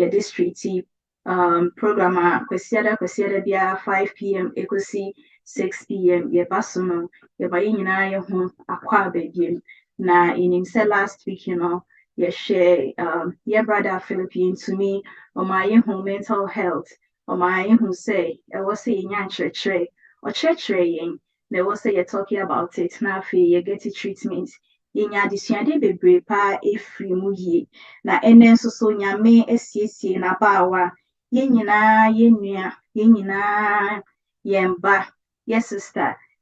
your district program kwesiada bia 5 p.m. ekosi 6 p.m. ye basono ye ba nyina ye ho akwa abegiem na inimse last week ye share ye brother Philippine to me on my home mental health on my who say I was saying yan church or church they was say you're talking about it na you get a treatment yenya adisuade bebre pa efri mu yie na ene nso so nyame asiesie na baawa yenyina yenua yenyina yemba yes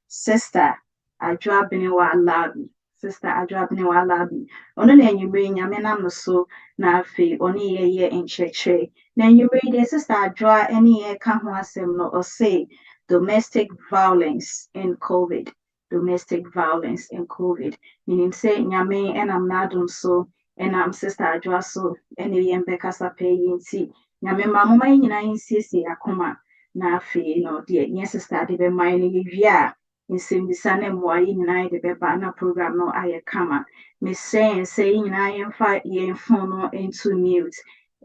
sister adwabene wa labi sister adwabene wa labi ono na enyumre nyame na no so na afi ono ye encheche na enyumre de sister adwa ene ye ka ho asem no o say domestic violence in COVID. Domestic violence in COVID. Meaning say nyame and I'm not so and I'm sister adwa so and the bekasa pay yinti. Nyame mama nyina yinsi akoma na afi no de nye sister de be man ni via nsembisa na mwa nyina de be ba na program no aye kama. Me say nyina yemfa yemfon no into mute.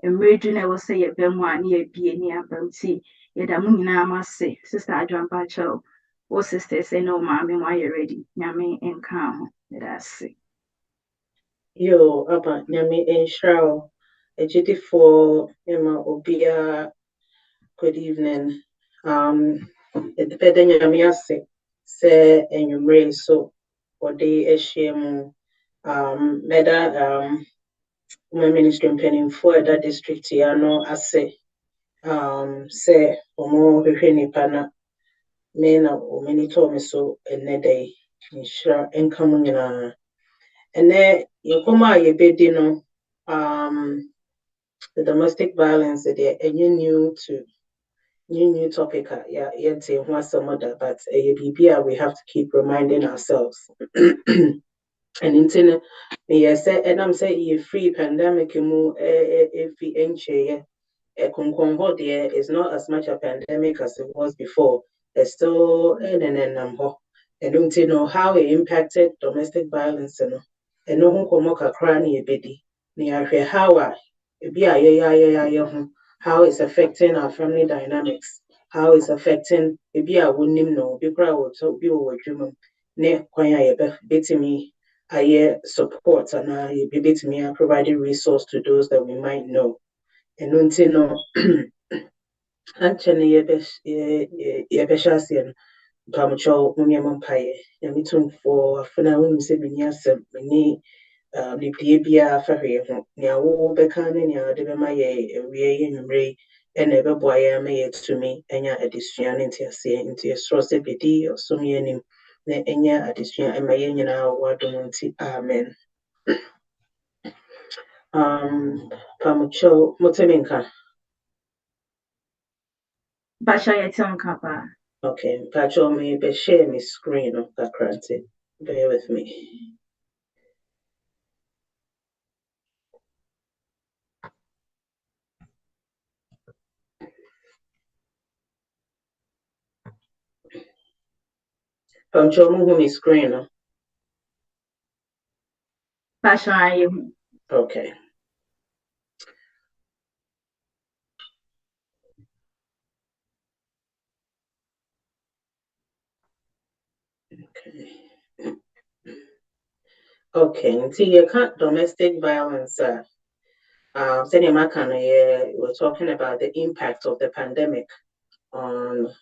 Emredu na wo say ye be mu ani ebie ni abamti. Yeda mu nyina amase sister adwampa chao o sister say no mama why you ready nyame enka ho that's it yo aba nyame enshraw ejidi for ema obia good evening it depend nyame ase say enyumre so ode ehiem meda my ministry planning for that district ya no ase say omo hwehwe nipa na me na o many told me so day insure income nyina ene yekoma yebedi no the domestic violence there any new topic yeah yente ho asamoda but we have to keep reminding ourselves and intene me say and I'm say you free pandemic mu if we enche there is not as much a pandemic as it was before. It's still and don't know how it impacted domestic violence and no one come a cranny a biddy. Near how how it's affecting our family dynamics, how it's affecting maybe I wouldn't know be proud so be over dream ne kwanya betting me I support and I be me I providing resource to those that we might know. And don't know actually yebeshasian pamucho munyempaye yamitum for afuna wonu se binyasem ni bibie bia fahwe ho nya wo beka ne nya de bema ye ewie yenwumre ene beboa ye ma ye tumi enya adesua ne ntiase nti esro se bedi osomye nim na enya adesua ema ye nyina wadom nti amen pamucho muteminka Basha yeton kapa okay, Pacho me be share my screen of that currency. Bear with me. Pacho move my screen. Basha you Okay. Okay, see you can't domestic violence. We're talking about the impact of the pandemic on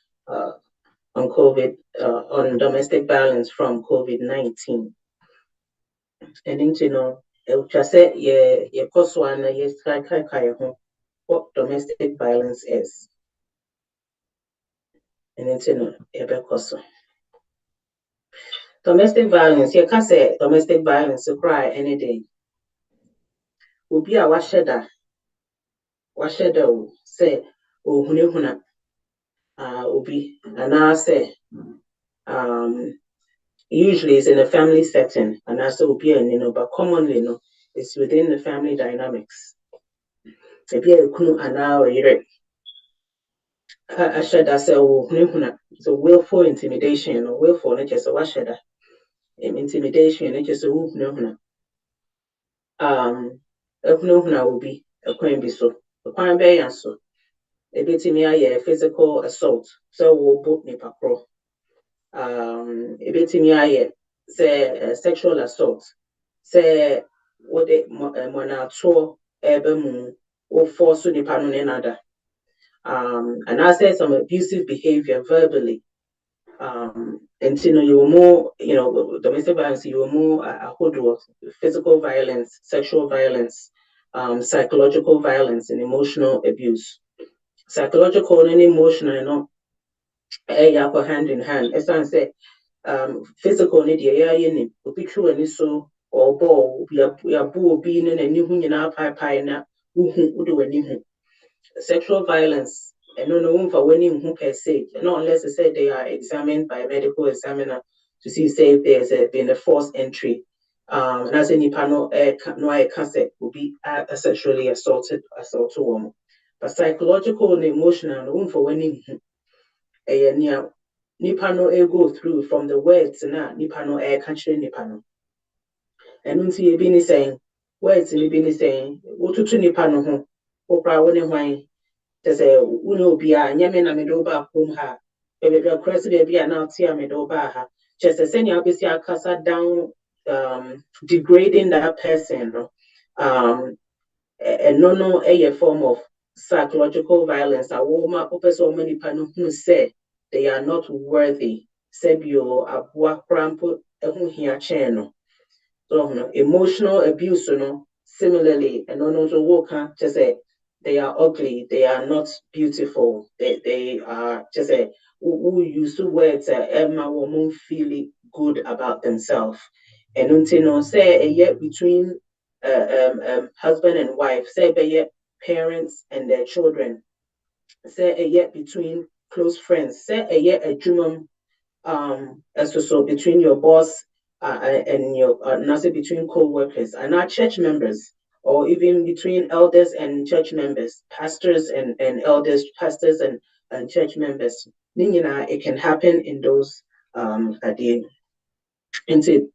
COVID, on domestic violence from COVID-19. And you know, just say yeah, course one yes, what domestic violence is. And you know, domestic violence, you can say domestic violence to cry any day. Will be a washeda say huna ubi and I say usually it's in a family setting and I say ubi and but commonly it's within the family dynamics. Maybe a kunu and now I said I say huna so willful intimidation or willful nature so washeda intimidation nature so huna huna will be a coin be so kwan bɛyɛ so ebetumi ayɛ physical assault sɛ wɔbɔ nipa korɔ ebetumi ayɛ sɛ sexual assault sɛ wode mɔnatoɔ ɛbɛ mu wo force nipa no ne nada and I say some abusive behavior verbally and you were more, domestic violence, you were more physical violence, sexual violence, psychological violence, and emotional abuse. Psychological and emotional, hand in hand. As I say, physical need you be true and so or ball, we are being in a new pie na do sexual violence and no for winning who per se, not unless they say they are examined by a medical examiner to see say if there's been a forced entry. And as any panel no cassette will be a sexually assaulted woman. But psychological and emotional no for winning a nipano go through from the words and nipano air country nipano. And until you been saying words and you been saying what to nipano home or probably say bia nyame na me do ba kom ha baby cross baby na tia me do ba ha just say nya obisi akasa down degrading that person and no a form of psychological violence a woman person many pano who say they are not worthy sebio abua crampo ehu hia cheno so emotional abuse similarly and no so woka just say they are ugly, they are not beautiful, they are just who use the words Emma woman feeling good about themselves. And until say a year between husband and wife, say a year parents and their children, say a year between close friends, say a year a jumum so between your boss and your between co-workers and our church members, or even between elders and church members, pastors and elders, pastors and church members. It can happen in those and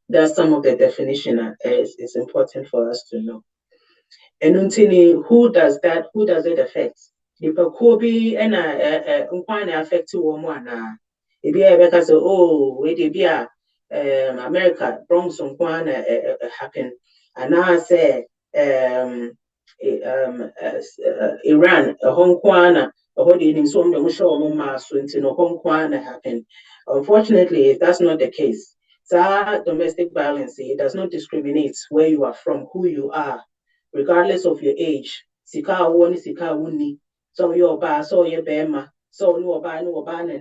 that's some of the definition is important for us to know. And who does it affect? If a Kobe and affect woman ebi a say oh we dey be America Bronx happen and now say Iran Hong Kong in some the show so no Hong Kong happen. Unfortunately, that's not the case. So domestic violence, it does not discriminate where you are from, who you are, regardless of your age. Sika woni sika wuni. So your ba so your bema. So no ba and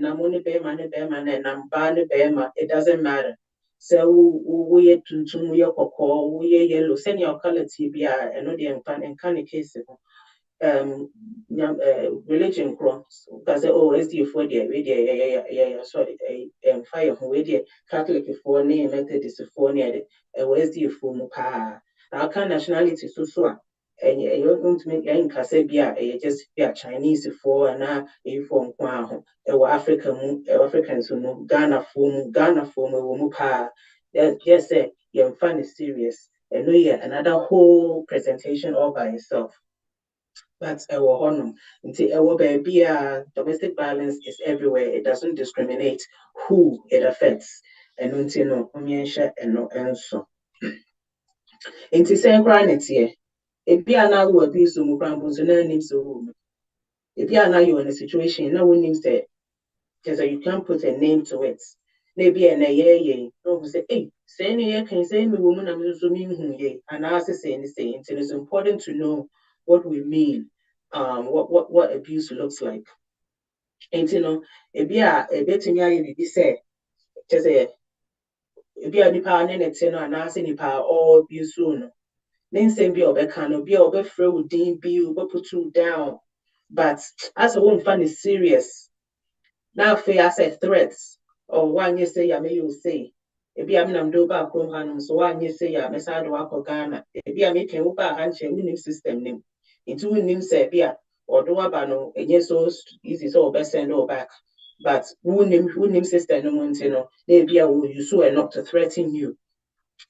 namoni bema and bema. It doesn't matter. So we tuntum we koko we yellow send your color TBI and no the and kind case religion cross because SDA for the sorry fire who Catholic for name Methodist for near SDA for mupa our kind nationality so and you're going to make any Casabia just be a Chinese for and a form Africans who Ghana for mupa yes your fun is serious and another whole presentation all by itself. But domestic violence is everywhere. It doesn't discriminate who it affects. And so. Inti say crying ebi ana wo abuse mu krampo so na nim so ebi ana you in a situation na won nim say just you can put a name to it. Maybe na no say hey say ne can say me woman na me so me hu ye and I say it's important to know what we mean. What abuse looks like. And ebi a betumi aye bi say just ebi a nipa ne net no and I say nipa all abuse no. Then say be obeka no be obefre wo din bi wo put you down. But as a woman fan is serious. Now fe as a threats or one you say ya may you say ebi am nam do ba krom hanum so one you say ya mesa do akọ Ghana ebi am ken wo ba hanche unim system nim into unim say bia or do aba no enye so easy so be send or back but unim system no monte no na bia wo you so enough to threaten you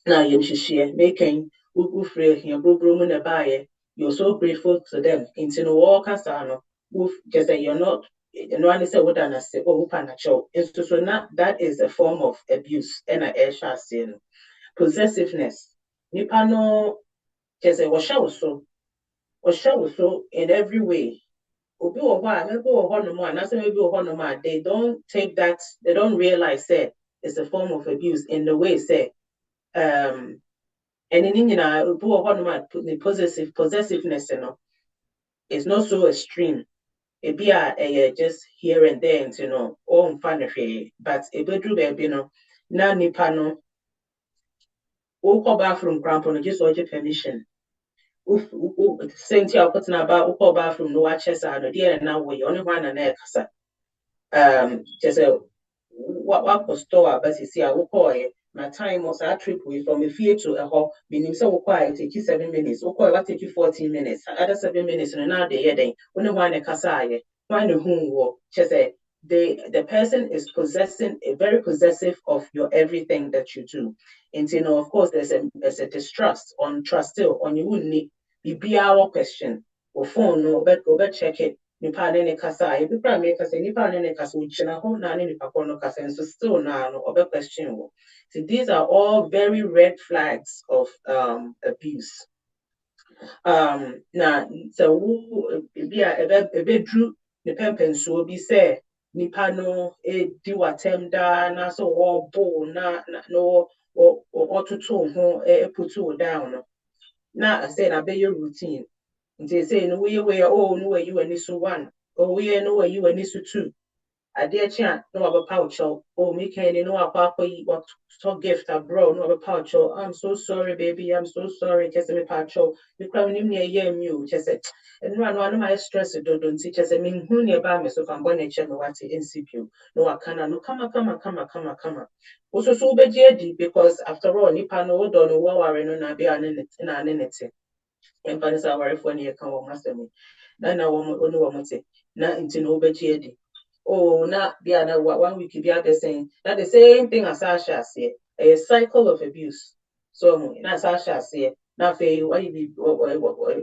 now you share making wo free here bro mu na baaye you're so grateful to them. Into no walk as just that you're not. No one say what I say. Oh, panacho. So now that is a form of abuse. And I shall say possessiveness. Nipa no just say what so in every way. Obi wɔ hɔ a maybe wɔ hɔ nom a na sɛ maybe wɔ hɔ nom a they don't take that, they don't realize that it's a form of abuse in the way say and in nyinaa obi wɔ hɔ nom a the possessiveness no is not so extreme. Ebi a just here and there you know ɔmfa no hwee but ebeduru baabi no na nipa no wokɔ bathroom krampo no just ɔgye permission. Same thing I'm about who bathroom no watch us no dear now we only one and kasa just a what was store but you see I will call it my time was a trip with from a fear to a hall meaning so quiet take you 7 minutes okay what take you 14 minutes other 7 minutes and now the day only one kasa one who just say the person is possessing a very possessive of your everything that you do. And you know, of course, there's a distrust on trust still on you wouldn't need be our question or phone no but go back check it. Nipa ne kasa, if you make us nipa ne kasa, which na ho na ne nipa kono kasa, and so still na no other question. So these are all very red flags of abuse. Na so be a bedroom the pempens will be say nipa no do watem da na so or bo na no or to ho put down. Now I said I be your routine. They say no way oh no way you and this one. Oh we no way you and this two. I dear chant no about pouch oh me can you know about what talk gift abroad no about pouch I'm so sorry baby I'm so sorry just me pouch you cry him near you just said and one my stress don't teach us I mean who nearby me so I'm going to check me what in CPU no I can't no come also so be because after all nipa no don't know what worry no na be an in and Vanessa worry for near come master me na only one say na into no be oh, not be another 1 week be other saying that the same thing as Sasha said, a cycle of abuse. So that's Sasha said, now for you, why you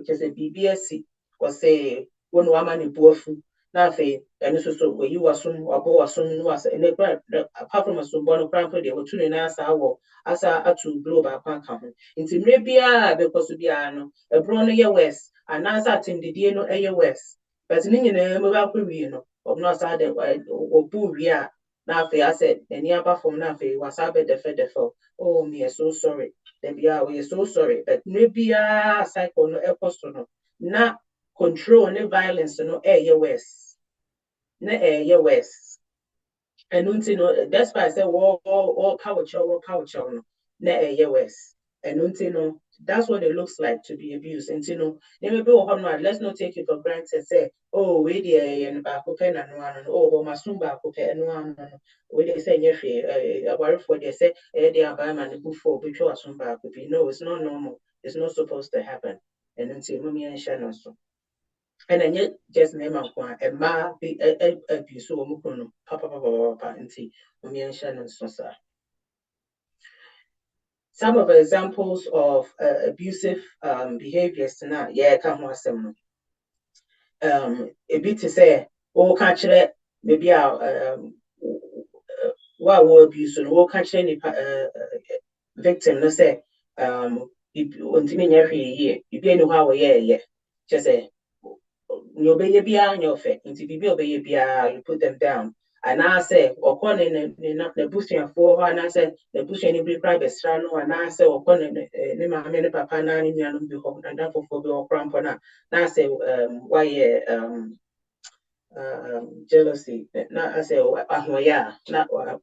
just a BBSC or say one woman in Bofu, nothing, and this so where you assume or bo assume was and apart from a subono grandpa, they were tuning as our as a to blow back one coming. Into maybe because to be a brown west, and as I think the dear no a west. But in the mobile no. Of not sad or booria. Now I said, the nearby from Nafe was a bit defo. Oh, me, so sorry. Then be we are so sorry. But maybe a cycle no apostle. Not control no violence no air west. No air west. And you know, that's why I said, all power chow, no, air west. And you know, that's what it looks like to be abused. And you know, let's not take it for granted. Say, oh, we the and back open and one, oh, my soon back open and one. We they say, a worry for they say, they are by man before, but you are soon back. No, it's not normal. It's not supposed to happen. And until me and Shannon so. And then yet just name out one and ma be abuse so mukono papa and Shannon so. Some of the examples of abusive behaviors tonight, yeah, come on some a bit to say, oh, catch it, maybe our what will abuse and all catch any victim, no say, ultimately every year, you be know how yeah, just say, you obey your fair, into be obey you put them down. And I say, or calling the bushing for her, and I said, the bush any private strano, and I say, or calling the many papa nine and behold, and that for your crampona. Now I say, why, jealousy. Now I say, yeah, not why,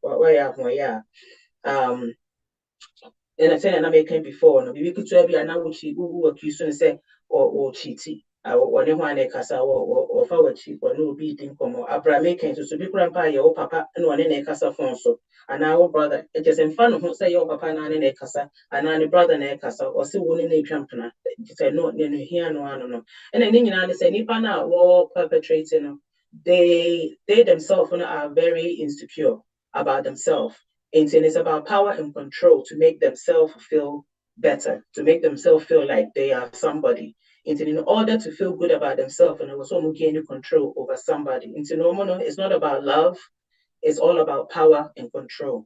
and I said, and I making before, no, we could be an hour who accuse and say, or cheaty. Or one casa or forward cheap or no beating como Abra making to be grandpa your papa and one in a casa fonso and our brother it is in fun who say your papa and a casa and any brother in a casa or see one in a champion say no here no and then you say nipa na war perpetrating they themselves are very insecure about themselves and it's about power and control to make themselves feel better, to make themselves feel like they are somebody. In order to feel good about themselves, and it was almost gaining control over somebody. It's not about love, it's all about power and control.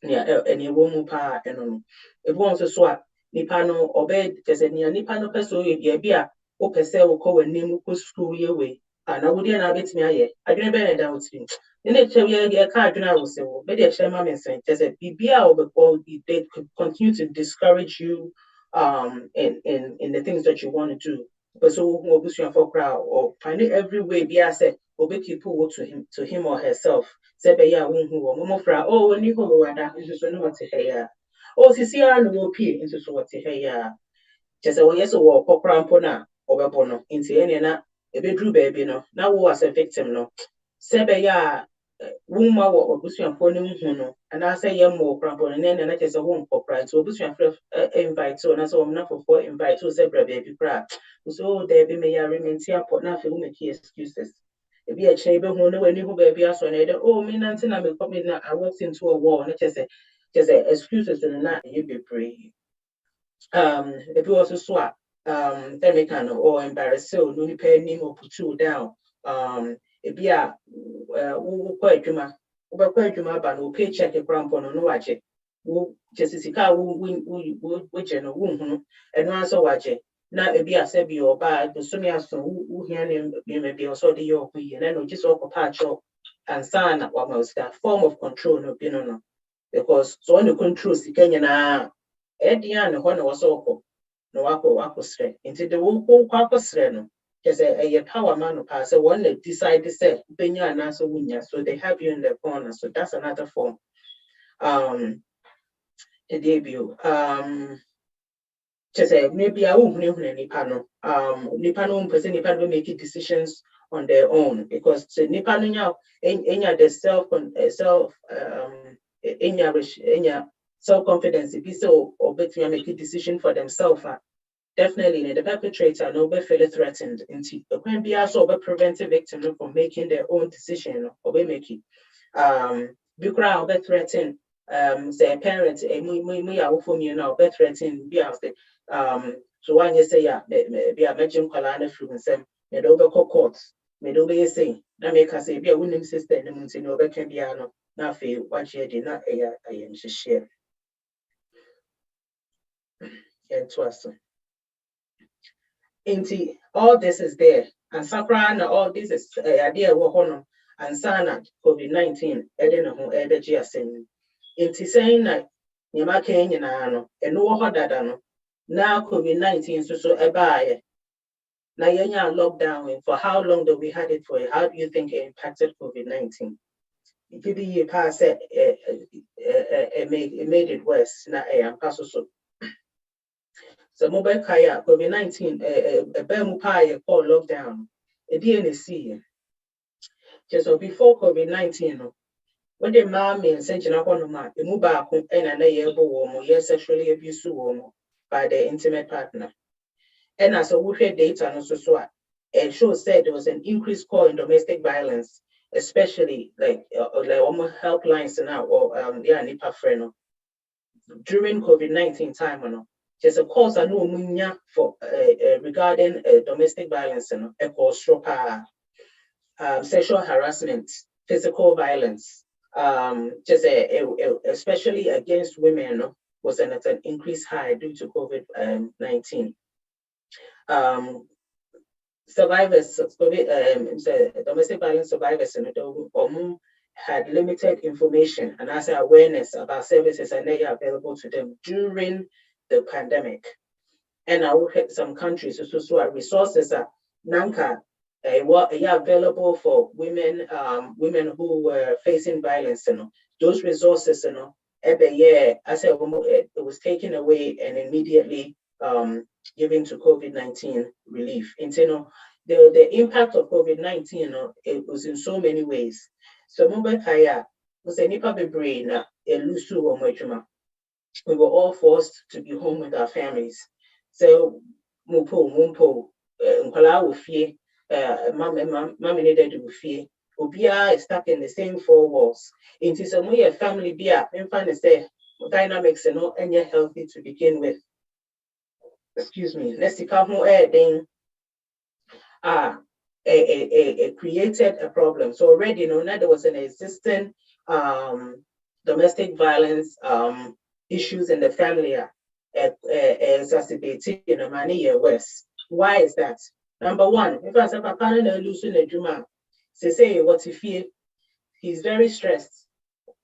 Yeah, and you won't pa and if one to swap Nipano obey just a near Nipano peso yabia or pesel call a name school year way. And I wouldn't have it me. I didn't bear down to him. Then a tell you a card I will say, well, maybe a chairman and say, just a BBA or they could continue to discourage you in the things that you want to do. But so who will for crowd or find it every way be I said, or be people to him or herself. Sebe ya wunhu wo momofra ni ho wada nso no wote heya sisi ya no wo pie nso so wote heya chese wo yeso wo kokra mpo na obebo no nti ene na ebedru baabi no na wo as a victim no sebe ya wumma wo obusuafo ne hu no ana say ye mo kokra mpo no ne na chese wo nkokra nti obusuafo invite so na so wo na fofo invite so se bra baabi kra so there be me ya rementi apo na fe wo make excuses. If you change who know when you baby as on it, me nancy na me come in I walked into a wall and just say excuses and not you be brave. If you also swap then or embarrass so no ni pay name or put you down. If you are quite juma ban will paycheck a cramp on no watch it. Just as car which and answer watch it. Now ebi asebi oba busumi aso wo hia ne be also de your hu na no just all patch up and sign what was that form of control no bi no because so when you control sika nyina edian ne ho na was okọ no wako sre into the wo kwako sre no just a power man no pass so one decide to say benya na so wunya so they have you in the corner so that's another form the debut just maybe I won't nipa no person nipa will make decisions on their own because nipa no now the self confidence be so or better make a decision for themselves definitely the perpetrator no be feel threatened into when be also be prevent a victim from making their own decision or be making be crowd be threatened say parents me ya for me now be threatened be after so one you say yeah be a mention kwala through nsem me do be court me do be say na make us say be a winning sister no munti no be can be ano na fe what you did na I am share and twas into all this is there and sakra na all this is idea wo hono and sana COVID-19 ede ho ebe ji asem into saying na nyama kan nyina no eno wo hodada no na COVID-19 so ebaaye na yenya lockdown for how long do we had it for how do you think it impacted COVID-19 it did the pass it made it worse na am paso so mobile kaya COVID-19 mu pa call lockdown e DNC just so before COVID-19 no when the mom and sentina kono ma e mu ba ko na yebo wo mo sexually abused wo by their intimate partner. And as a we data no so it shows said there was an increased call in domestic violence, especially like helplines now or nipa friend during COVID-19 time just a cause I know munya for regarding domestic violence and sexual harassment, physical violence, just especially against women was at an increased high due to COVID-19. Survivors, domestic violence survivors had limited information and as awareness about services and they are available to them during the pandemic. And I will hit some countries so resources are nanka available for women who were facing violence those resources every year I said it was taken away and immediately given to COVID-19 relief. And the impact of COVID-19 it was in so many ways. So mobile kaya was a nipa brain we were all forced to be home with our families. So mumpo nkwala wo fie mama ne dad wo fie obia is stuck in the same four walls. Into some way a family be a say dynamics enye healthy to begin with. let's see how adding it created a problem. So already, now there was an existing domestic violence issues in the family exacerbated in a manner worse. Why is that? Number one, if I say papa no losing a juma, say what if he's very stressed.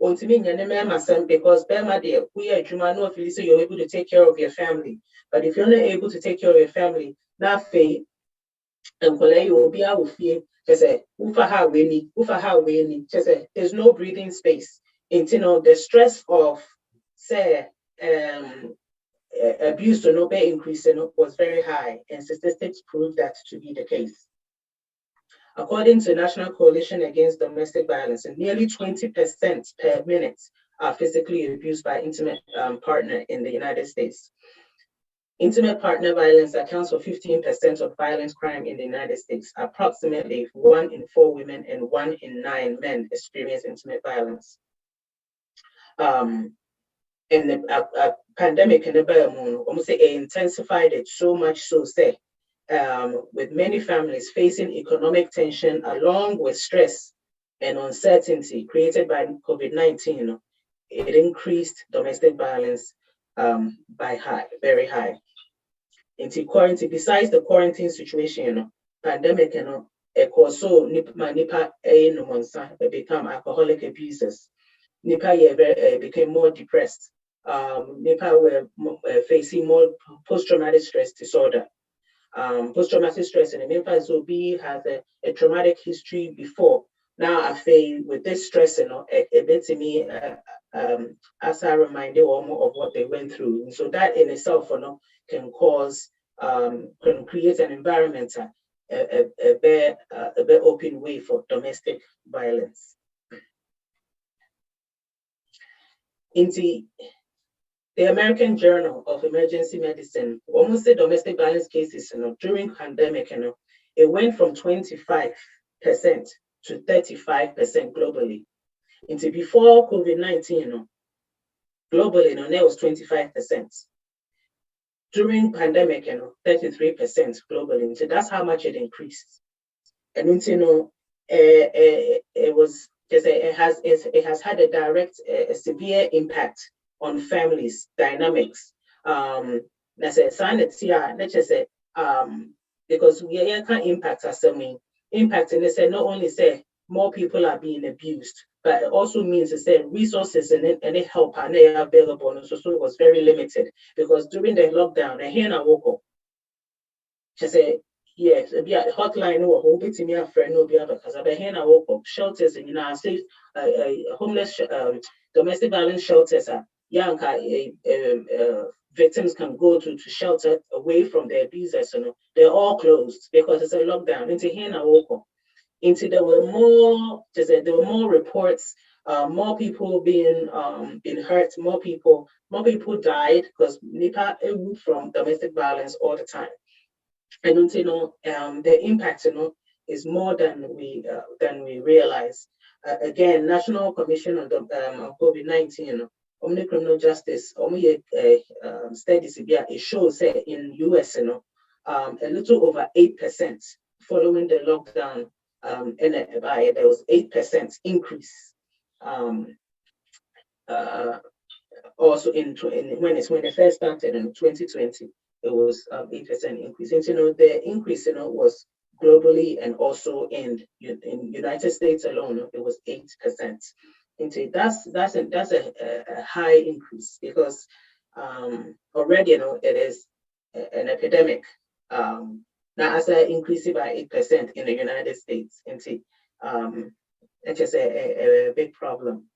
Because Bema dear, we are juma no feel so you're able to take care of your family. But if you're not able to take care of your family, now faith and you will be out fear. Just say, there's no breathing space. And the stress of say abuse to no be increasing was very high, and statistics prove that to be the case. According to National Coalition Against Domestic Violence, nearly 20% per minute are physically abused by intimate partner in the United States. Intimate partner violence accounts for 15% of violent crime in the United States. Approximately 1 in 4 women and 1 in 9 men experience intimate violence. And the pandemic in the almost say intensified it so much so say with many families facing economic tension along with stress and uncertainty created by COVID-19, it increased domestic violence by very high. Into quarantine, besides the quarantine situation, pandemic, it also nipa become alcoholic abusers. Nipa became more depressed. Nipa were facing more post-traumatic stress disorder. Post-traumatic stress in the Nipa Zobi has a traumatic history before. Now I feel with this stress, a bit to me as a reminder or more of what they went through. And so that in itself, can cause can create an environment, a very open way for domestic violence. In the American Journal of Emergency Medicine, almost the domestic violence cases during pandemic, it went from 25% to 35% globally. Into before COVID-19, globally, there was 25%. During pandemic, 33% globally. So that's how much it increased. And it was just it has had a direct, a severe impact on families dynamics. That's a sign that let's just say because we can impact us. I mean, impact and they say not only say more people are being abused, but it also means to say resources and any help are not available. And so it was very limited because during the lockdown, I hear I woke up. Just say yes, be at the hotline or who bit me a friend no be other because I hear I woke up shelters and say homeless domestic violence shelters are young victims can go to shelter away from their abusers. They're all closed because it's a lockdown. Into here I woke up. Into there were more reports, more people being hurt, more people died because Nipa from domestic violence all the time. And the impact is more than we realize. Again, National Commission on COVID-19, Omni Criminal Justice, studies it shows that in US, a little over 8% following the lockdown, and there was 8% increase. Also when it first started in 2020, it was 8% increase. And the increase was globally and also in United States alone, it was 8%. And that's a high increase because already it is an epidemic. Now as I increase it by 8% in the United States, and it's just a big problem.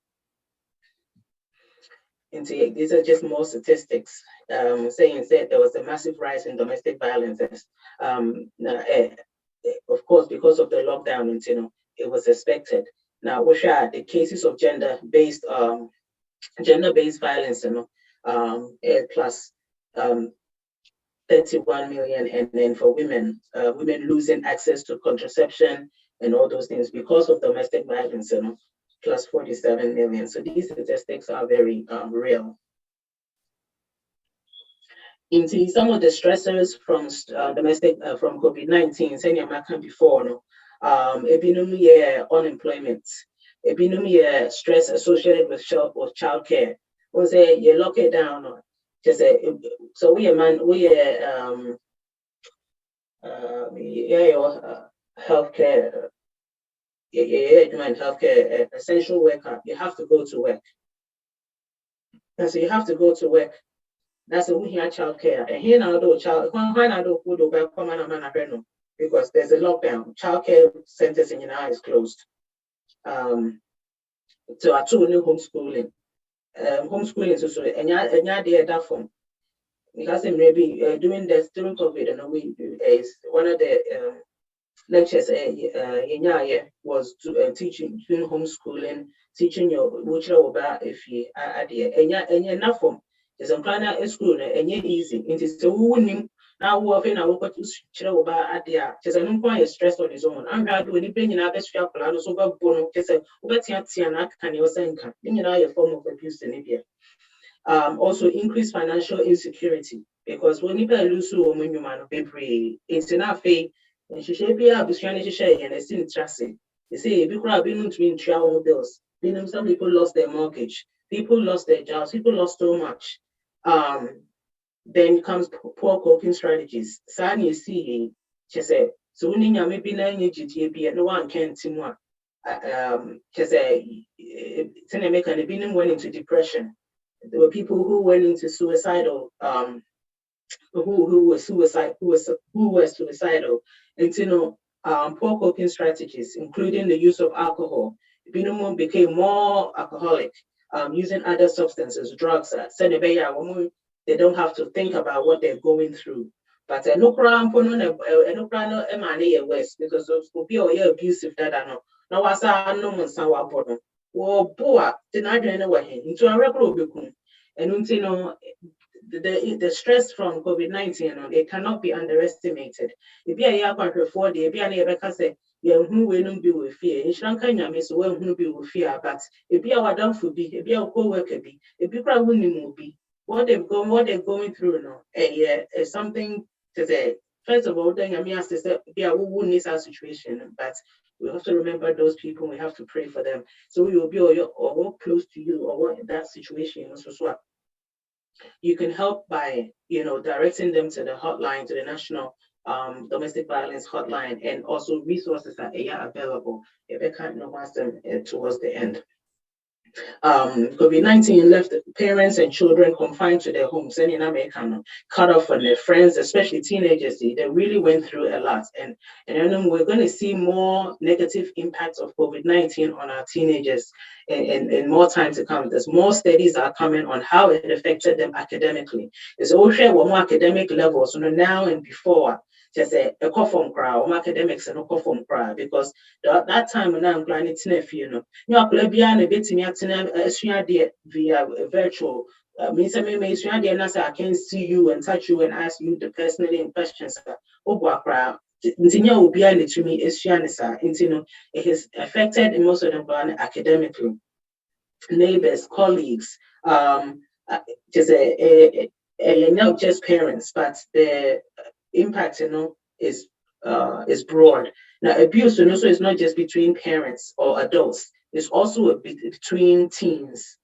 These are just more statistics saying that there was a massive rise in domestic violence. Of course, because of the lockdown, it was expected. Now, which are the cases of gender-based violence, plus 31 million, and then for women losing access to contraception and all those things because of domestic violence, plus 47 million. So these statistics are very real. Into some of the stressors from domestic from COVID-19, saying I mentioned before, no, unemployment, stress associated with childcare. We say you lock it down, or just so we healthcare, healthcare essential worker. You have to go to work, and so you have to go to work. That's a we here childcare. And here now do child when I do food over common because there's a lockdown. Childcare centers in United is closed. So I told new homeschooling. Homeschooling so and yeah that form. Because maybe during COVID and we is one of the lectures was to teaching doing homeschooling, teaching your which about if you idea and enough form. There's a plan at school and yet easy. It is so winning now often I work to show about idea. Just an quite stress on his own. I'm glad when you bring in other strap so about bono just a and can you send a form of abuse in India. Also increase financial insecurity because when you lose when you man baby it's enough and she should be able to share and it's in trusting. They say people have been to travel bills. Some people lost their mortgage, people lost their jobs, people lost so much. Then comes poor coping strategies. Sad you see, she said, so when you maybe GTB no one can see more. She said, Seneca went into depression. There were people who went into suicidal, who were suicidal, and poor coping strategies, including the use of alcohol. People became more alcoholic, using other substances, drugs. They don't have to think about what they're going through. But no crime, no worse because of be abusive that I know. Now was no one saw bottom. Well, boy, did I do anyway into a regular and the stress from COVID-19 it cannot be underestimated. If you are for the say who will be with fear. In Sri Lanka, so who be with fear, but if you are done for be, if you are co-worker be, if you are winning be, what they're going through now, is something to say. First of all, then I mean, as I said, who needs our situation, but we have to remember those people. We have to pray for them. So we will be or close to you or what that situation is as well. You can help by directing them to the hotline, to the National Domestic Violence Hotline, and also resources that are available if they can't know them towards the end. COVID-19 left parents and children confined to their homes and in America, cut off from their friends, especially teenagers. They really went through a lot. And then we're going to see more negative impacts of COVID-19 on our teenagers and more time to come. There's more studies are coming on how it affected them academically. There's also more academic levels, now and before. Just a from crowd, academics and a from crowd, because that time when I'm planning to a bit via virtual means I can see you and touch you and ask you the personally in questions. It has affected most of them academically, neighbors, colleagues, not just parents, but the impact is broad. Now abuse also is not just between parents or adults, it's also between teenagers,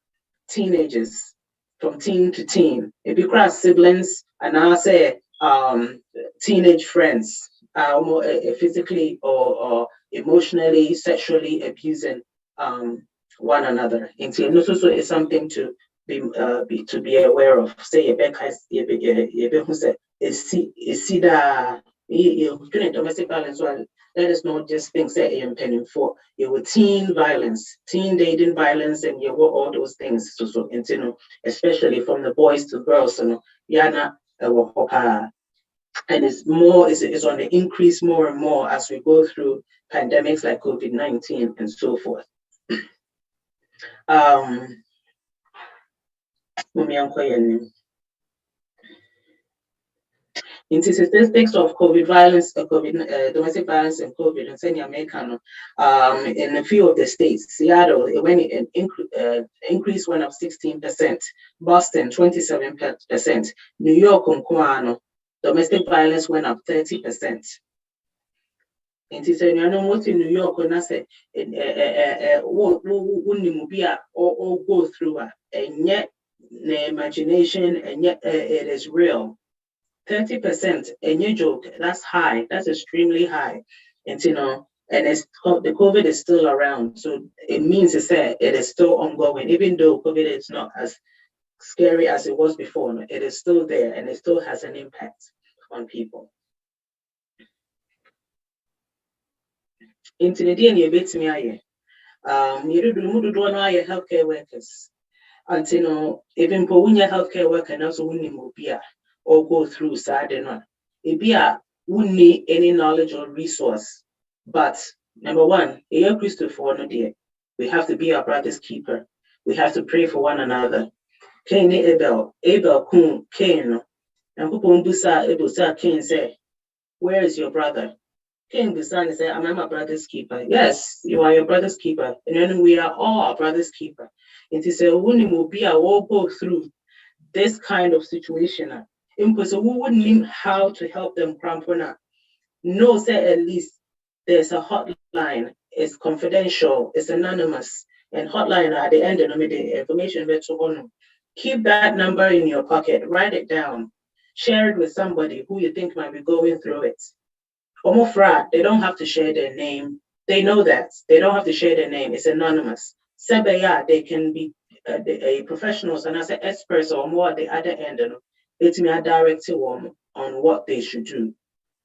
from teen to teen. If you cross siblings and I say teenage friends more physically or emotionally, sexually abusing one another. And also is something to be aware of. Say who said is that domestic violence. Well, that is not just things that you're penning for. You were teen violence, teen dating violence, and you were all those things. So especially from the boys to girls, Yana and it's on the increase more and more as we go through pandemics like COVID-19 and so forth. In statistics of COVID violence, domestic violence and COVID in Senior Americano, in a few of the states, Seattle, it went increase went up 16%, Boston 27%, New York, domestic violence went up 30%. In most in New York, when I say, wouldn't be or go through, and yet the imagination, and yet it is real. 30%, a new joke, that's high, that's extremely high. And and the COVID is still around. So it means it is still ongoing, even though COVID is not as scary as it was before, it is still there and it still has an impact on people. Into the DNA bit me you do healthcare workers. Until even for when your healthcare worker and also when you or go through sad it wouldn't need any knowledge or resource. But number one, Christopher, we have to be our brother's keeper. We have to pray for one another. Cain Abel Kun Cain and Busa Cain say, where is your brother? Cain Busan say, I'm my brother's keeper. Yes, you are your brother's keeper. And then we are all our brother's keeper. It is a winning be all go through this kind of situation. So we wouldn't know how to help them crampona. No, say at least there's a hotline, it's confidential, it's anonymous, and hotline at the end of the information. Keep that number in your pocket, write it down, share it with somebody who you think might be going through it. Omofra, they don't have to share their name. They know that. They don't have to share their name. It's anonymous. Sebeya, they can be a professionals and as an experts or more at the other end. It's me a directive on what they should do.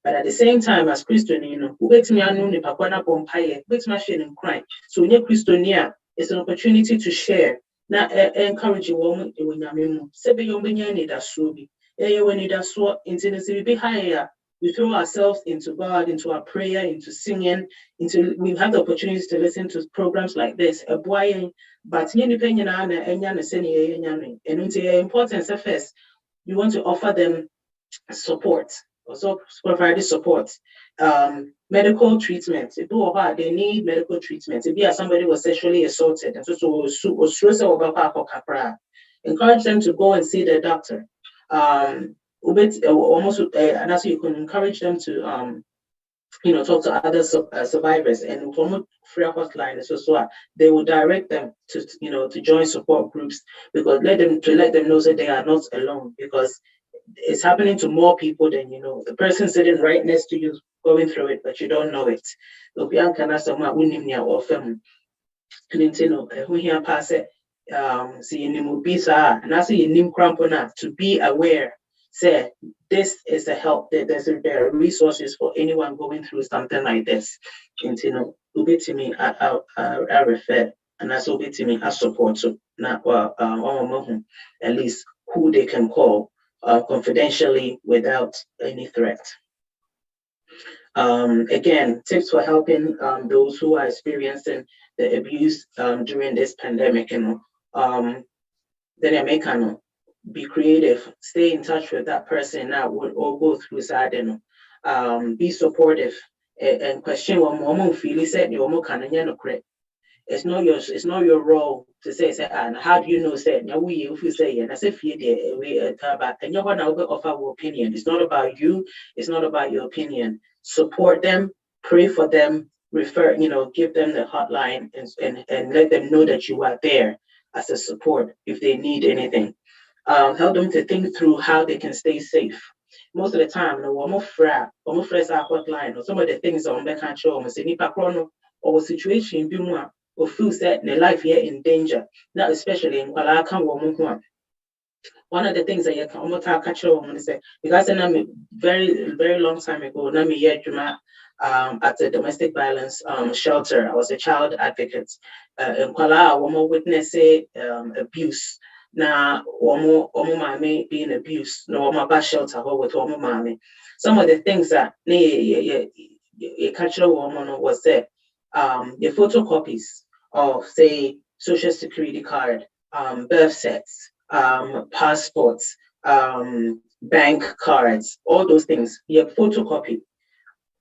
But at the same time, as Christian, wait me anu ni pakwana pompaye, wait me sharing crime. So when you're Christiania, it's an opportunity to share. Now encourage a woman when you're Sebeya need a subi. When you so intimacy be higher. We throw ourselves into God, into our prayer, into singing, we have the opportunity to listen to programs like this. But and the importance of first, you want to offer them support, also provide support, medical treatment. They need medical treatment. If somebody was sexually assaulted, and encourage them to go and see their doctor. Almost and also you can encourage them to talk to other survivors, and from free hotline so they will direct them to to join support groups, because let them know that they are not alone, because it's happening to more people than the person sitting right next to you going through it, but you don't know it. To be aware, say this is a help, there are resources for anyone going through something like this. And to me, I refer, and that's to me, I support so now at least who they can call confidentially without any threat. Again, tips for helping those who are experiencing the abuse during this pandemic, then I make be creative, stay in touch with that person that would all go through sad, be supportive, and question what mom feel said you almost can it's not your role to say and how do you know say now we if you say and I say we about and you want to offer our opinion. It's not about you, it's not about your opinion. Support them, pray for them, refer, give them the hotline and let them know that you are there as a support if they need anything. Help them to think through how they can stay safe. Most of the time, almost fresh our hotline or some of the things on the country almost any or situation be more or feel set in life here in danger. Not especially in Kwalaka. One of the things that you can almost catch on say because I very, very long time ago, at the domestic violence shelter. I was a child advocate. In Kuala, one witness abuse. Now, one mommy being abused. No, one bad shelter with one mommy. Some of the things that you catch on was that the photocopies of say social security card, birth sets, passports, bank cards, all those things. You photocopy.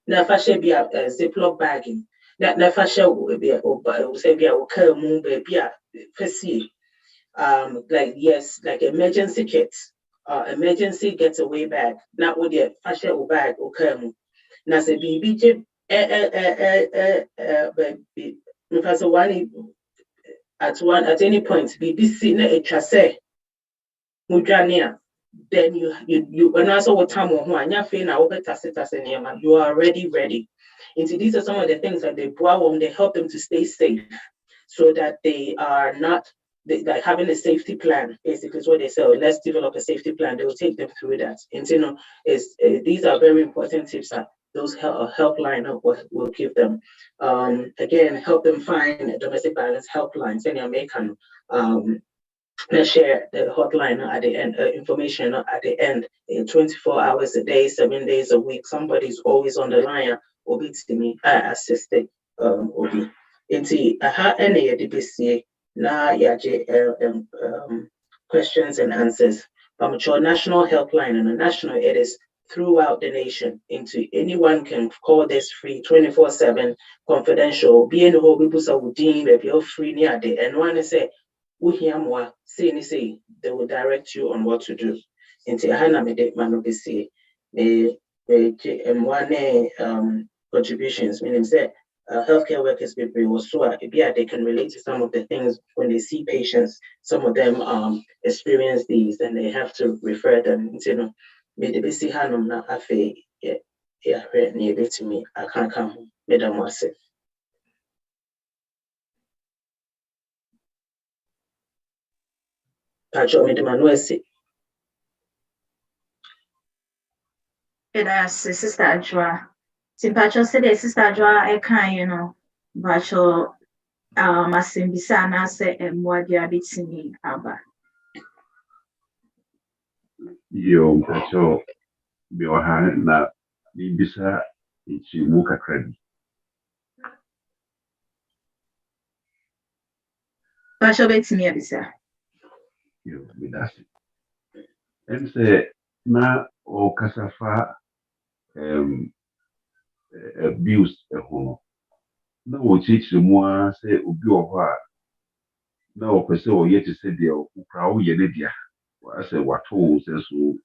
Na fashion be a Ziploc bagging. Na fashion be a say be a baby like yes, like emergency kits, emergency getaway bag. Not with the fashion bag or come. Na say BB because one at any point BBC na a chase mudania. Then you and also what time or you are already ready. And so these are some of the things that they brought they help them to stay safe so that they are not like having a safety plan, basically is what they say. Let's develop a safety plan. They will take them through that. And these are very important tips that those helpline will give them. Again, help them find a domestic violence helplines in American. Let's share the hotline at the end, information at the end, 24 hours a day, 7 days a week. Somebody's always on the line. Obi to me, assisted Obi. Into any DBC na yaje questions and answers. From your national helpline and a national, it is throughout the nation. Into anyone can call this free 24/7 confidential. Be in the whole people so you're free near the and one say say they will direct you on what to do. Into Hana made manobisi one contributions, meaning that healthcare workers people also they can relate to some of the things when they see patients. Some of them experience these and they have to refer them into maybe they see Hanum na afe near to me. I can't come Madam Wase. Pacho Madam Wase. That's Sister Ajwa. Simpacho said Sister Ajwa Bacho Masimbisa na se Mwadia Bitini Aba. Yo, Pacho Bioha na Bibisa Ichimuka Credit. Bacho Bitini Abisa. Yo, Midasi. And say na o kasafa abuse home. Na o teach mo say obi oho na o pese o ye te say de o pra o ye ne dia. Wa say wato say so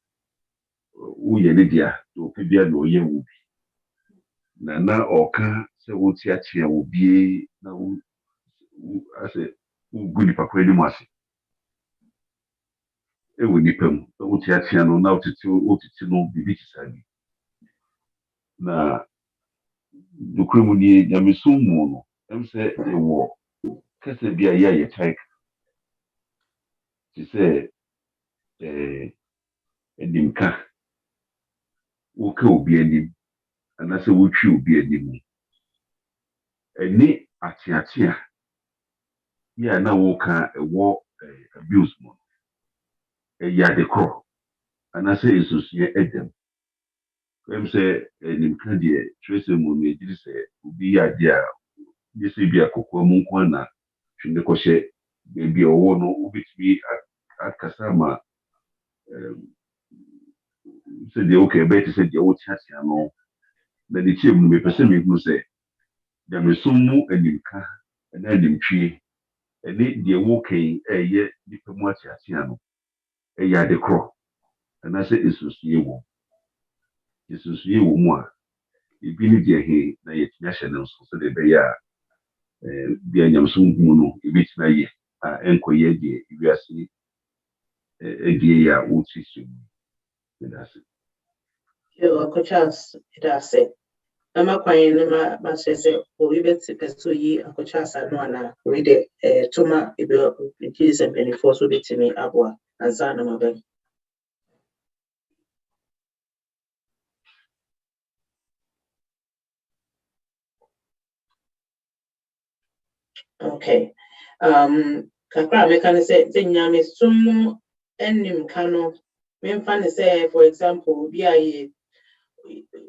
o ye ne dia to pe bia no ye wo bi. Na o ka say wo ti ache wo bi na wo ase wo guni pa kwani mo ase. E wo ni pam wo ti ache no na o titi no bibi ti sabi. Na dukremu ni nyamesum no em say e wo kese bia ye type ti say enimka wo ka obi anim ana se wo twi obi anim eni atiatia ya na wo ka wo abuse mo ya de kro ana se esosie edem em say enimka de trace mo me diri say obi ya dia yesi bia kokwa mu nko na twinde ko hye bebi owo no obetimi akasa ma say the okay bet say the old church no na the chief me person me no say the mesumu enimka na enimtwie ene the okay ye the pemu church no ya de kro na say esusuye wo mu a ebi ni de he na ye tia hye no so de be ya bia nyamsum mu no ebi tina ye enkoye de wiase die ya wo chichi that's it. Yo, Coachas, that's it. I'm a quite ma says, we bet so ye a Coachas and one read it. Toma, if it is a penny force will be to me, Abwa, and Sana Mabel. Okay. Kakra mekane say nyame sumu enim kano memfa say for example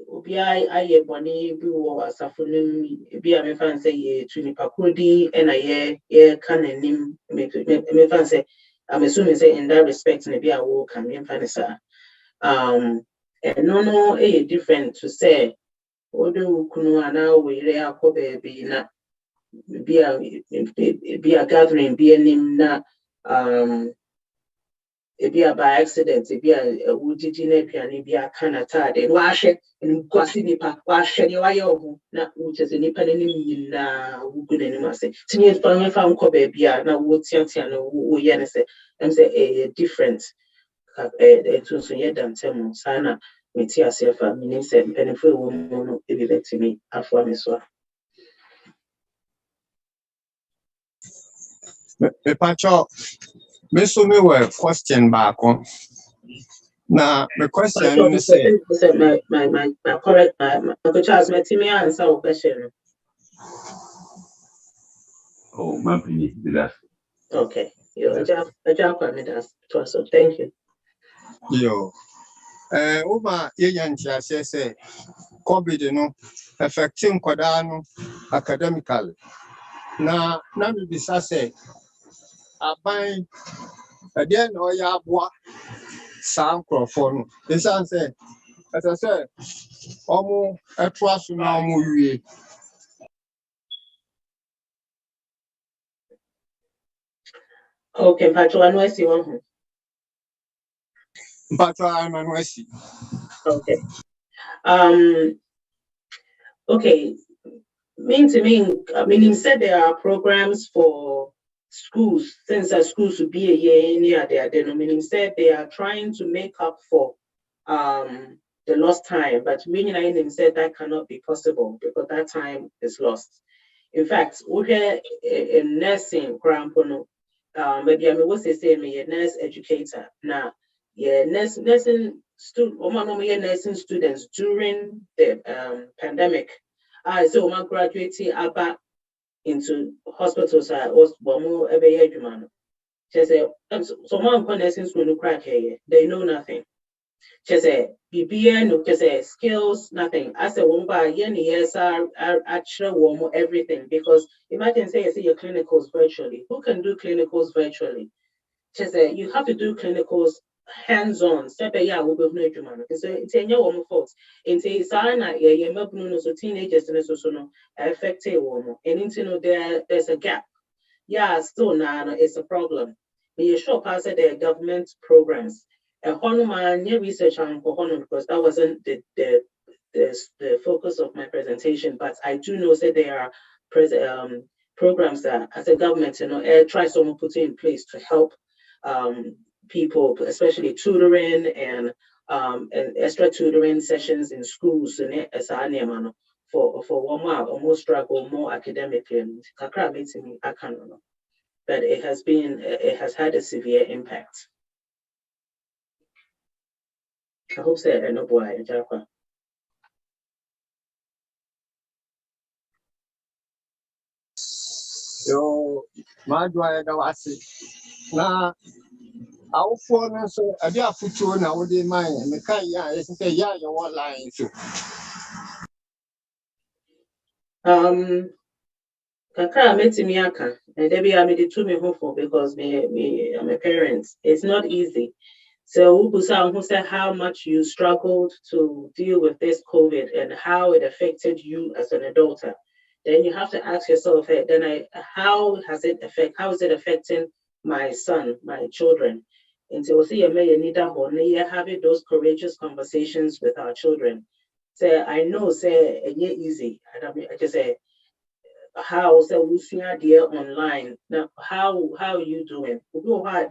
obi aye boni bi wo asafo nim bi a memfa say ye tuni pakodi na ye kananim memfa say I'm assuming say in that respect na bi a wo kan memfa say And no, different to say, Odo Kunuana, we reako baby, na be a gathering, be a name, na, it be a by accident, it be a woody piano, be a canata, then wash it, and gossip, wash any way, not which is any penny na good anymore. Say, Tinian Pang found Kobe, be a now wood Tiano, who yenese, and say a different. To so yet than tell Sana, with yourself, meaning said, benefit woman, if you let me, after me so. Pacho, me so me were question back on. Now, the question is my correct, my Charles, my Timmy answer a question. Oh, my opinion, that's Okay, a job, so thank you. yo. Uma Yantia say, COVID, affecting Kodano academically. Now, none be say, I bind again or ya bois sound crofon. This answer, as I said, almost a trust now. Okay, Patrick, I know I see one. But I'm an see. Okay. Okay. Meaning said there are programs for schools, since schools would be a year near there, then meaning said they are trying to make up for the lost time, but meaning said that cannot be possible because that time is lost. In fact, we have a nursing grandpa, maybe I mean what's they say me a nurse educator. Now, yeah, nursing students during the pandemic. So my graduating about into hospitals was more every year, man. She said, so my nursing school crack here, they know nothing. She said, BBN, no, she said, skills, nothing. I said, one by years are actually warm everything because imagine say you see your clinicals virtually. Who can do clinicals virtually? She said, you have to do clinicals hands-on. Step yeah, we'll be no human. So it's a new fault. It's a sign that yeah, so teenagers and so no affected woman. And into know there's a gap. Yeah, still now it's a problem. But you sure pass the government programs. And Honuman, new research on Honum because that wasn't the focus of my presentation. But I do know that there are programs that as a government, try someone put in place to help people, especially tutoring and extra tutoring sessions in schools and for one more or more struggle more academically. But it has had a severe impact. I hope that I know why. Yo, my dry was now. Our phone so I did put you now with the mind and the kind, yeah, you want lying too. Kakra metimi aka, and Debbie I made it to me hopeful because me I'm a parent. It's not easy. So who said how much you struggled to deal with this COVID and how it affected you as an adult. Then you have to ask yourself, hey, how is it affecting my son, my children? And so we'll see you having those courageous conversations with our children. Say I know say it ain't easy. I just say how dear online now how are you doing?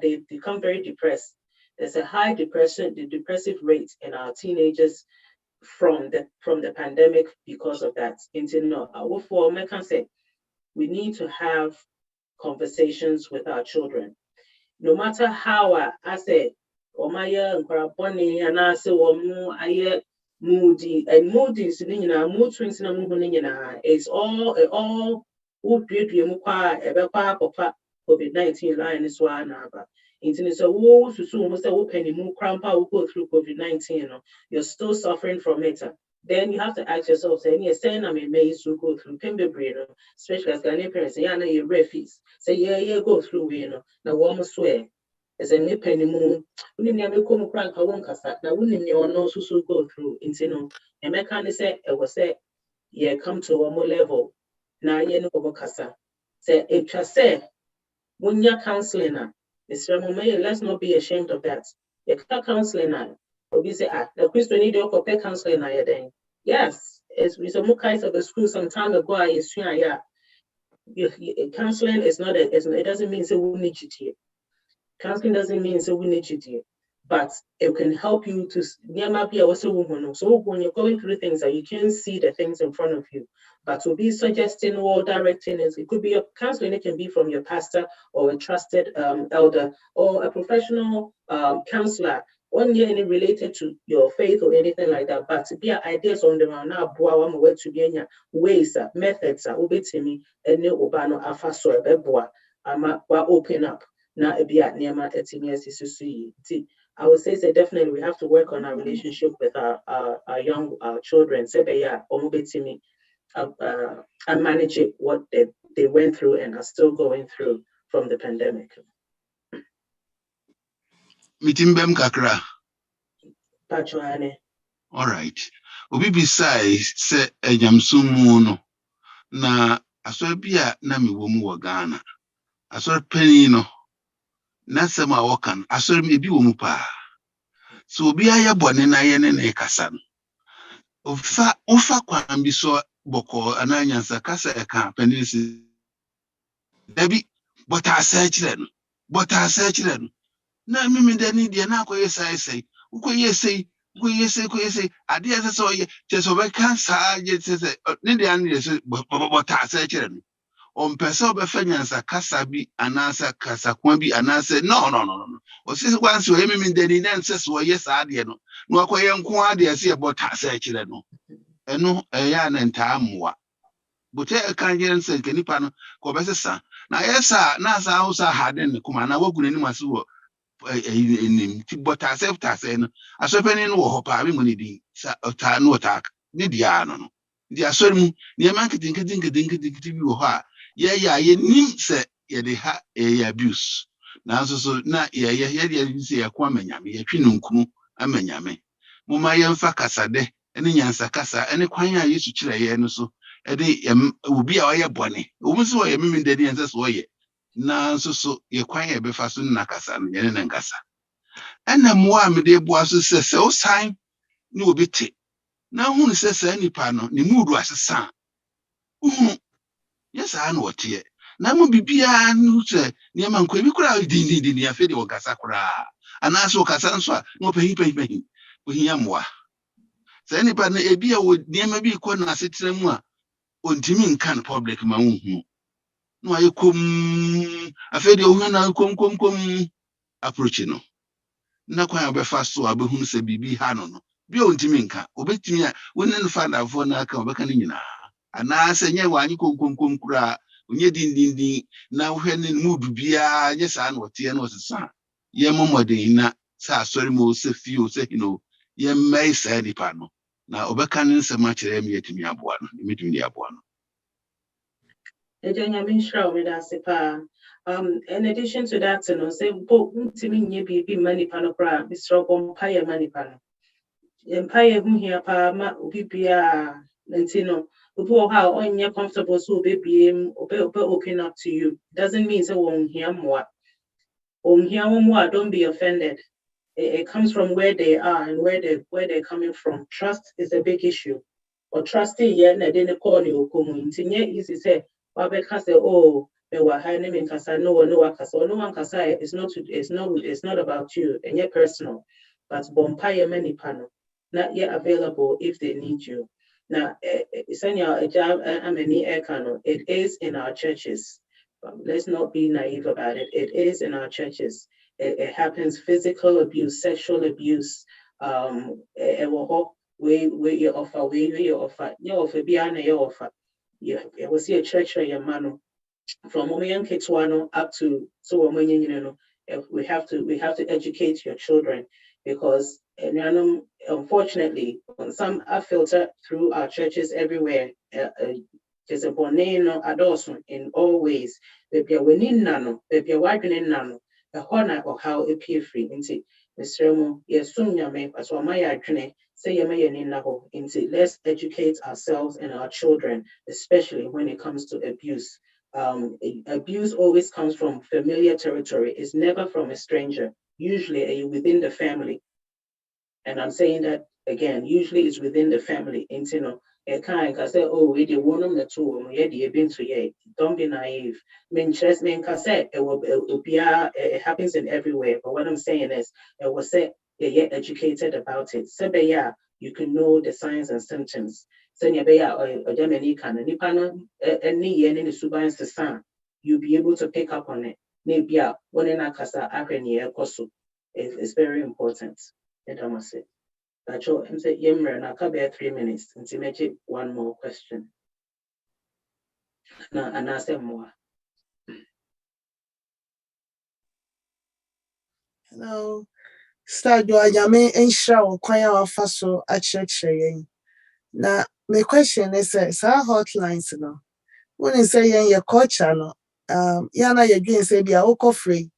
They become very depressed. There's a high the depressive rate in our teenagers from the pandemic because of that. I can say we need to have conversations with our children. No matter how I say Omaya and Bonnie and I say moody and moody mood swings it's all would be papa COVID-19 line is one aber. Internet so who to soon must open the move crampa will go through COVID-19, you're still suffering from it. Then you have to ask yourself, saying, yes, saying I may to go through Pembe, especially as Ghanaian parents, yeah, no, you're refugees. Say, yeah, go through, now one must swear. as a nip anymore. When you come crank, I won't cast that. Now, wouldn't you know so go through into no? And I can't say, it was say, yeah, come to one more level. Now, you know, over Casa. Say, if you say, when you're counseling, Mr. Mumay, let's not be ashamed of that. You can't counseling, or we say, the Christian need to pay counseling. Then, yes, it's a more kinds of the school some time ago. I assume, yeah. Counseling is not it doesn't mean so we need you to. Counseling doesn't mean so we need you to, but it can help you to so when you're going through things that you can't see the things in front of you, but to be suggesting or directing it could be a counseling. It can be from your pastor or a trusted elder or a professional counselor. One year any related to your faith or anything like that, but to be ideas on the now way to be ways methods obetimi and no obano afaso ebeboa ama wa open up na ebi at niema etimi asisi. I would say definitely we have to work on our relationship with our young children. Say omobetimi and manage it what they went through and are still going through from the pandemic. Mitimbem kakra. Pachuane. All right. Obi bisai se enyamsumu no na asori bia na miwomu wa Ghana. Asori penny no na sema wakan asori mebi womu pa. So obi aya bone na ye ne kasa no. Ofa kwambi so boko ananyansa kasa eka penisi. Debi bota search no. Na mimi dani dia na ko yesai uko yesai ade ase so ye cheso be cancer ye se ne dia ne se bota search no. On person be fanyansa kasa bi anasa kasa kwa bi anasa no. O se kwansi o mimi dani na nse so yes ade no. No akoye nko ade se bota search no. Eno eya na nta amwa. Bote kan yen se kenipa no ko be sesa na yesa na sa hausa haden kuma na wagune ni maso wo enim ti bota self tase no asopeni no wo hopa bi mo ni di sa ota no ota ni dia no di asori mu ni e man kitin bi wo ha ye nim se ye de ha abuse na so na ye de se ye kwa manyame ye twi nunkunu amanyame mo ma ye mfa kasade ene nyansa kasa ene kwan ya Yesu kire ye no so ede obi a oye bone obi so ye mimi de nyansa so ye na so ye kwan ye befa so na kasa no ye ne nkasa ena mo a me de boa so se o sign ni obi te na hunu se nipa no ni mudu asesa yes I know what ye na mo bibia no se ni ma nkwa bi kura din ya fe de o kasa kura ana so kasa nso a no pahin ohia moa se nipa na ebi a wo niema bi ko na asetena mu a ontimi nkan public ma unhu no aye kom afedi ohun na kom approach no na kwan obefa so abehunu se bibi ha no bi ontimi nka obetimi a wonen fa na fo na aka obeka ni nyina ana se nye wanyi kom kura onye din na hwe ne mu bibia nye sa na ote na osesa ye momodin na sa asori mo se fio se ye mai sa nipa no na obeka ne nsema kire mi yetimi aboa no mitimi aboa no. In addition to that, say money panopra, Mr. Bompire money panel. Empire who here pa ubibia Lentino, who how on your comfortable so baby open up to you. Doesn't mean so won't hear more. Don't be offended. It comes from where they are and where they're coming from. Trust is a big issue. Or trusting yet na didn't call you easy say Babeka say, oh, they were hiding in Kasa, no one Kasa, it's not about you and yet personal, but Bompire many panel, not yet available if they need you. Now, it is in our churches. Let's not be naive about it. It is in our churches. It happens, physical abuse, sexual abuse, where you offer beyond your offer. You will see a church or your man from young kids up to so we have to educate your children, because unfortunately some are filtered through our churches everywhere. Just a boneno adults in all ways. Baby, we need nano, baby, wiping in nano. a corner or how appear free into Mr. Mo, yes, soon yame, as well my adrene, say yame into let's educate ourselves and our children, especially when it comes to abuse. Abuse always comes from familiar territory, it's never from a stranger, usually within the family. And I'm saying that again, usually it's within the family. And you know, a kind can say, oh, we did one of the two, don't be naive. It happens in everywhere. But what I'm saying is, it was said, get educated about it. So, yeah, you can know the signs and symptoms. So, you'll be able to pick up on it. Maybe it's very important. I must say. I'm saying, Yemmer, I'll be 3 minutes and to make it one more question. Now, and I say more. Hello. Start do ayame ensha wo kwan a wafa so akyerɛkyerɛ yɛn. Na my question is sa hotlines no. When say yɛn your culture no, yana yɛdwen sɛ bia wokɔ free,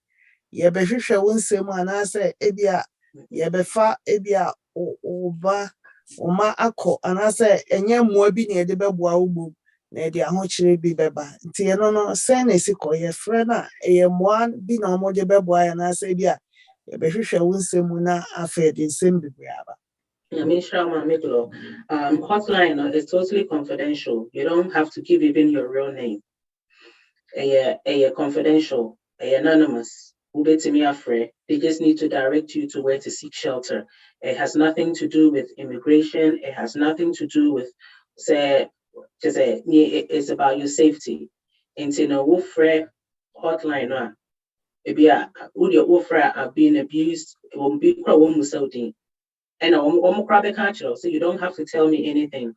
yɛbɛhwehwɛ wo nsɛm anaasɛ ebia yɛbɛfa ebia oba oma akɔ anaasɛ ɛnyɛ mmoa bi na yɛde bɛboa wo bom na yɛde ahokyerɛ bi bɛba. Nti ɛno no sɛ na esi kɔ yɛfrɛ na ɛyɛ mmoa bi na ɔmo de bɛboa yɛ anaasɛ ebia yɛbɛhwehwɛ wo nsɛm na afɛ de nsɛm bebree aba. Hotline is totally confidential. You don't have to give even your real name. A confidential, anonymous. They just need to direct you to where to seek shelter. It has nothing to do with immigration. It has nothing to do with, it's about your safety. And you know, hotline, maybe would your offer are being abused, it won't be and so you don't have to tell me anything.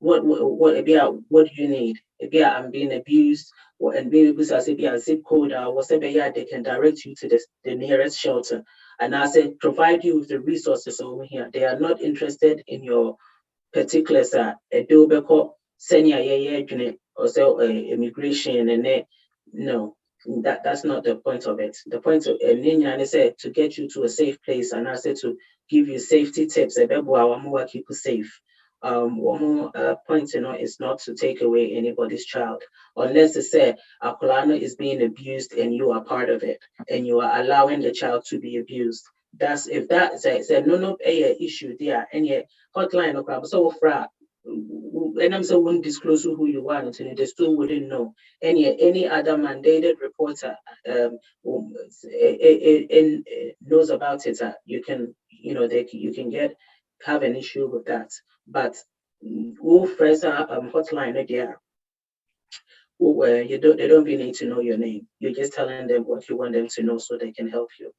What do you need? I'm being abused, and maybe a zip code or whatever, they can direct you to the nearest shelter. And I said, provide you with the resources over here. They are not interested in your particulars. Or immigration and no. That's not the point of it. The point of I said to get you to a safe place, and I said to give you safety tips. Keep you safe. One more point, is not to take away anybody's child, unless it said Akulana is being abused and you are part of it, and you are allowing the child to be abused. That's if that said no issue there, any hotline or crap. So and I'm so won't disclose who you are until they still wouldn't know. Any other mandated reporter knows about it. You can you can have an issue with that. But who first hotline there? They don't really need to know your name. You're just telling them what you want them to know so they can help you.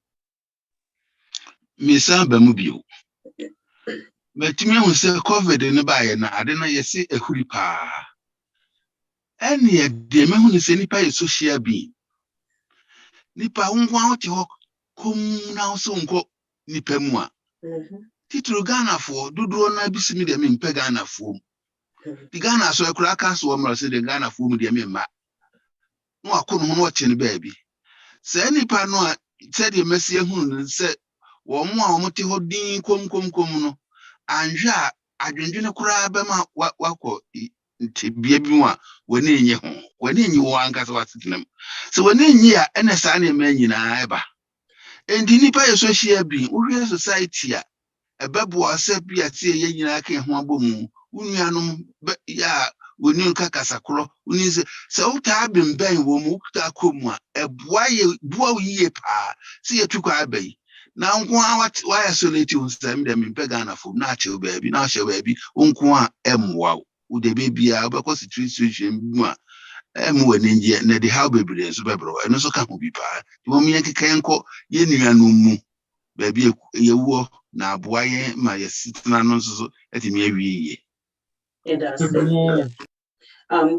Misa Bamubio. But to me, we say COVID in the buy and I don't know, you see a kuripa. And yet, the man who is any pay social being. Nipa unwa to come now soon go Nipemua. Titru Ghana for do na bisimi de me Ghana for. The Ghana so a crackers woman said the Ghana for me, dear ma. No, I couldn't watch any baby. Say any pano said the Messiah who said, one more motive din come no. Anja adwendwene kura bema wako be one when in you want gas what's them. So when in year and a sunny man in Iba. And Dinipa associate being Uriah society a babu said be at sea yen Huabomu, Unianum, but ya, when you cacasacro, when is so tabin bang womukta kumwa, a boy ye pa, see a tuka bay. Now, why isolate you them in Pagana for natural baby, natural baby, unkwa wow, would the baby because the tree situation when in yet, the how baby is Bebro, and also can't be pa. You want me can call Yenu baby, you walk now, boy, my sitting annonces at me.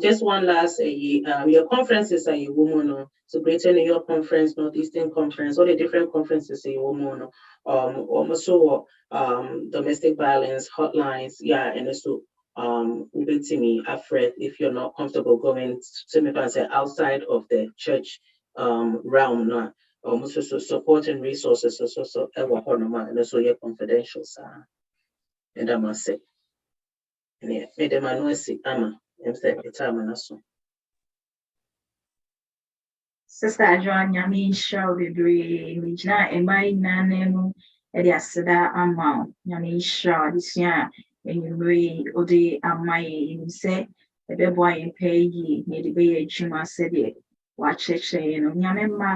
Just one last, your conferences are a woman, so Greater New York Conference, Northeastern Conference, all the different conferences are a woman, also domestic violence hotlines, and also Afred, if you're not comfortable going to me outside of the church realm, almost so support and resources so ever honor and also your confidential sir. And I must say, and made them know see ama and say the time and so. Sister Adjoa Nyame nhyira bebree megyina mmaa nyinaa mu de aseda ama Nyame nhyira adesua enyimire ode ama yɛn sɛ ɛbɛboa yɛn pɛɛ yie na yɛde bɛyɛ adwuma sɛdeɛ wɔakyerɛkyerɛ yɛn no Nyame mma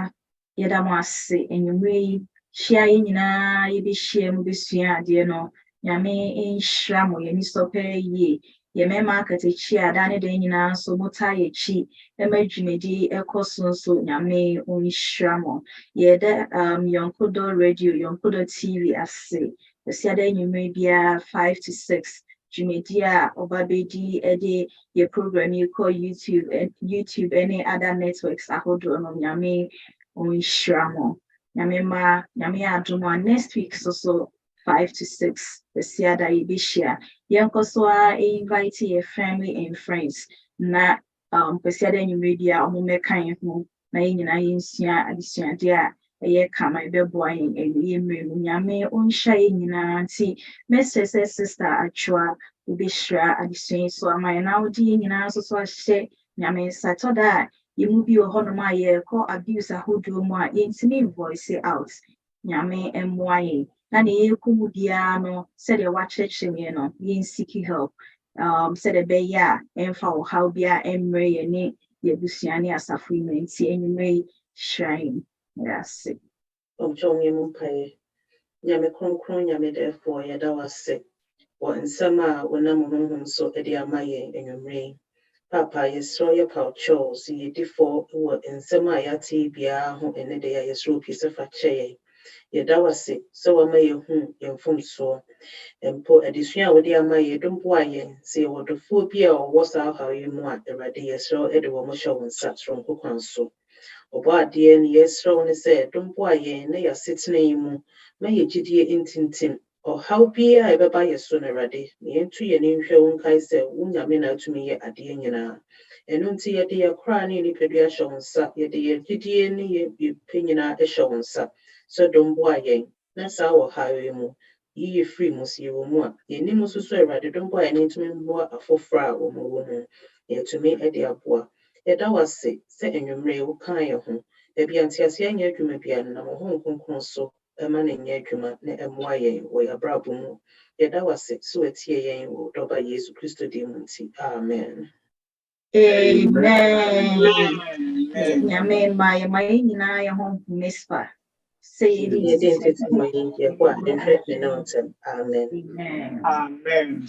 yɛda mo ase enyimire yi hyia yɛn nyinaa yɛbɛhyia mu bɛsua adeɛ no Nyame nhyira mo yɛn nisɔ pɛɛ yie yɛmɛma akatakyi a da ne da nyinaa nso motaa yɛkyi ɛma dwumadi ɛkɔ so Nyame nhyira mo yɛda YonkodoRadio ase ɛsiada enyimire biara 5 to 6 dwumadi a ɔba bɛdi ɛde yɛ program yi kɔ YouTube ɛne other networks ahodoɔ no Nyame nhyira mo Nyame ma Nyame adom a next week so 5 to 6 ɛsiada yɛbɛhyia yɛnkɔ so invite your family and friends na kwasiada enyimire bi a ɔmo mɛka yɛn ho na yɛn nyinaa yɛnsua adesuade a ɛyɛ kama ɛbɛboa yɛn ɛyɛ mmerɛ mu Nyame ɔnhyira yɛn nyinaa nti mɛsrɛ sɛ sister Atwoa wobɛhyira adesua yi so ama yɛn na wode yɛn nyinaa nso so ahyɛ Nyame nsa tɔda a yɛn mu bi wɔ hɔnom a yɛrekɔ abuse ahodoɔ mu a yɛntumi voice out Nyame mmoa yɛn na ne yɛrekɔ mu biara no sɛdeɛ wɔakyerɛkyerɛ yɛn no yɛnsiki help sɛdeɛ ɛbɛyɛ a ɛmfa ɔhaw biara mmerɛ yɛn ne yɛabusua ne asafo yi nti enyimire yi hyira yɛn ase Ɔmkyɛw me mu mpaeɛ Nyame kronkron Nyame dɛfoɔ yɛda wo ase wɔ nsɛm a wonam honhom so de ama yɛn enyimire Papa yɛsrɛ yɛ pawkyɛw so yɛdifo wɔ nsɛm a yɛate biara ho ɛne de yɛsrɛ opi sɛ fa kyɛ yɛn yɛda wo ase sɛ wama yɛhu yɛn mfomsoɔ mpo adesua a wode ama yɛn domboa yɛn sɛ yɛwɔ dɔfoɔ bi a ɔwɔ saa haw yi mu a Awurade yɛsrɛ de wɔn hyɛ wo nsa soronko kwan so ɔbɔ adeɛ ne yɛsrɛ wo ne sɛ domboa yɛn na yɛasetena yi mu ma yɛgyidie ntintim ɔhaw biara a ɛbɛba yɛ so no Awurade na yɛnto yɛn nhwɛ wo nkae sɛ wo Nyame na atumi yɛ adeɛ nyinaa ɛno nti yɛde yɛkora ne nipadua hyɛ wo nsa yɛde yɛgyidie ne yɛpɛ nyinaa hyɛ wo nsa sɛ domboa yɛn na saa wɔ haw yi mu yiye free mu si wɔ mu a yɛnim nso so Awurade domboa yɛn ntumi mmoa afoforɔ a wɔn wɔ mu yɛtumi de aboa yɛda wo ase sɛ enyimire wo kan yɛ ho ebi antiase nyɛ adwuma bia no na wo ho nkonkron so ɛma ne nyɛ adwuma na ɛmoa yɛn wɔ yɛabrabɔ mu yɛda wo ase so atie yɛn wɔ dɔba Yesu Kristo din mu nti amen Nyame ma yɛn nyinaa yɛn ho mespa say it yɛde ntete ma yɛn yɛkɔ a nhwɛ ne no ntɛm amen Amen.